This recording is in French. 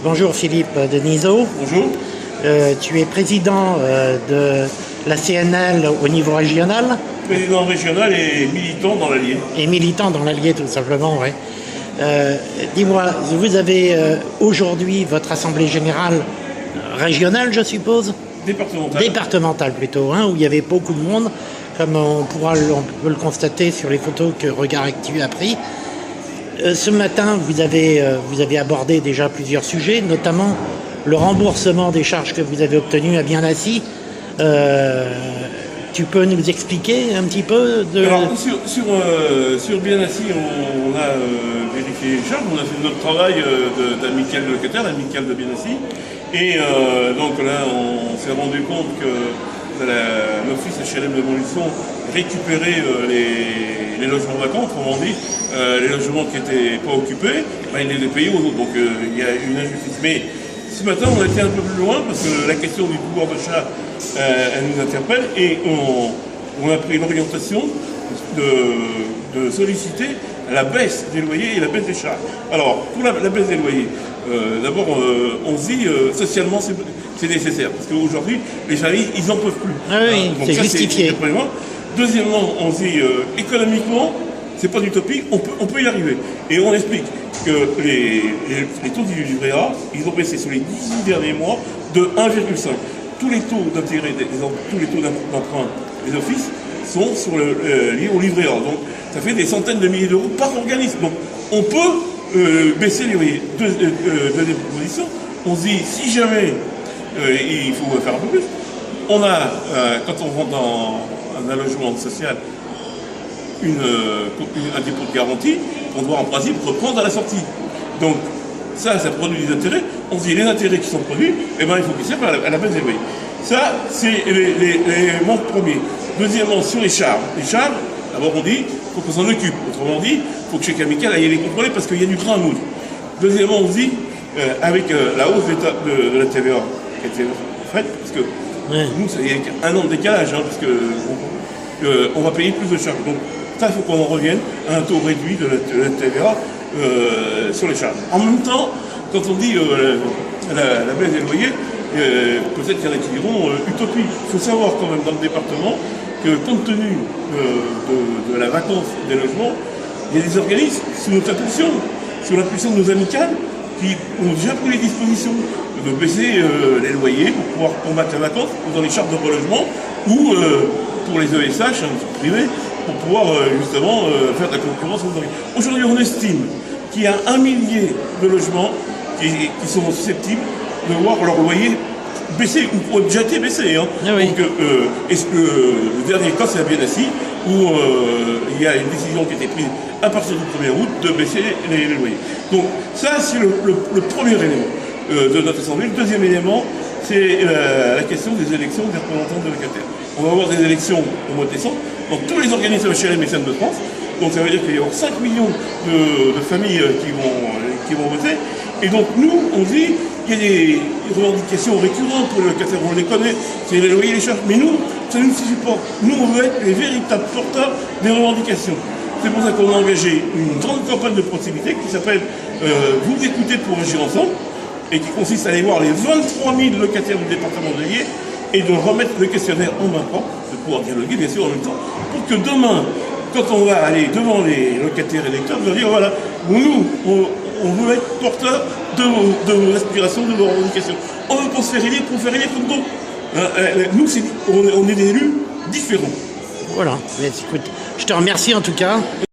Bonjour Philippe Denisot. Bonjour. Tu es président de la CNL au niveau régional. Président régional et militant dans l'Allier. Et militant dans l'Allier tout simplement, oui. Dis-moi, vous avez aujourd'hui votre assemblée générale régionale, je suppose? Départementale. Départementale plutôt, hein, où il y avait beaucoup de monde, comme on peut le constater sur les photos que Regard Actu a pris. Ce matin, vous avez abordé déjà plusieurs sujets, notamment le remboursement des charges que vous avez obtenues à Bien-Lacy. Tu peux nous expliquer un petit peu de... Alors, sur Bien-Lacy, on a vérifié les charges, on a fait notre travail d'amicale de locataire, l'amicale de Bien-Lacy. Et donc là, on s'est rendu compte que l'office HLM de Montluçon récupérait les logements vacants, autrement dit, les logements qui n'étaient pas occupés, il les payait aux autres. Donc il y a une injustice. Mais ce matin, on a été un peu plus loin parce que la question du pouvoir d'achat, elle nous interpelle et on a pris l'orientation de solliciter la baisse des loyers et la baisse des charges. Alors, pour la baisse des loyers, d'abord, on se dit socialement c'est nécessaire parce qu'aujourd'hui, les familles, ils n'en peuvent plus. Ah oui, c'est justifié. Deuxièmement, on se dit économiquement, c'est pas d'utopie, on peut y arriver. Et on explique que les taux du livret A, ils ont baissé sur les 18 derniers mois de 1,5. Tous les taux d'intérêt, tous les taux d'emprunt des offices sont liés au livret A. Donc, ça fait des centaines de milliers d'euros par organisme. Donc, on peut baisser les loyers. Deuxième proposition, on se dit, si jamais il faut faire un peu plus, on a, quand on rentre dans un logement social, un dépôt de garantie, on doit en principe reprendre à la sortie. Donc, ça produit des intérêts. On se dit, les intérêts qui sont produits, eh ben, il faut qu'ils servent à la baisse des loyers. Ça, c'est l'élément premier. Deuxièmement, sur les charges. Les charges, d'abord on dit, il faut qu'on s'en occupe. Autrement dit, il faut que chaque amical aille les contrôler parce qu'il y a du grain à moudre. Deuxièmement, on se dit, avec la hausse de la TVA qui a été faite, parce que nous, il y a un an de décalage, hein, parce que on va payer plus de charges. Donc, ça, il faut qu'on en revienne à un taux réduit de la TVA sur les charges. En même temps, quand on dit la baisse des loyers, peut-être qu'il y en a qui diront utopie. Il faut savoir quand même dans le département que compte tenu de la vacance des logements, il y a des organismes sous notre impulsion, sous l'impulsion de nos amicales, qui ont déjà pris les dispositions de baisser les loyers pour pouvoir combattre la vacance dans les chartes de relogement ou pour les ESH privés pour pouvoir justement faire de la concurrence aux organismes. Aujourd'hui, on estime qu'il y a 1 millier de logements qui sont susceptibles de voir leur loyer baisser ou déjà été baissé. Hein. Ah oui. Donc, le dernier cas, c'est à Bien-Lacy, où il y a une décision qui a été prise à partir du 1er août de baisser les loyers. Donc ça, c'est le premier élément de notre assemblée. Le deuxième élément, c'est la question des élections des représentants de locataires. On va avoir des élections au mois de décembre dans tous les organismes HLM et SEM de France. Donc ça veut dire qu'il y aura 5 millions de familles qui vont voter. Et donc nous, on dit, il y a des revendications récurrentes pour les locataires, on les connaît, c'est les loyers et les charges. Mais nous, ça ne nous suffit pas. Nous, on veut être les véritables porteurs des revendications. C'est pour ça qu'on a engagé une grande campagne de proximité qui s'appelle Vous écoutez pour agir ensemble, et qui consiste à aller voir les 23 000 locataires du département de l'Allier et de remettre le questionnaire en main propre, de pouvoir dialoguer bien sûr en même temps, pour que demain, quand on va aller devant les locataires électeurs, on va dire voilà, nous, on veut être porteur de vos aspirations, de vos revendications. On veut pas se faire élire pour faire élire comme d'autres. Nous, on est des élus différents. Voilà, mais écoute, je te remercie en tout cas.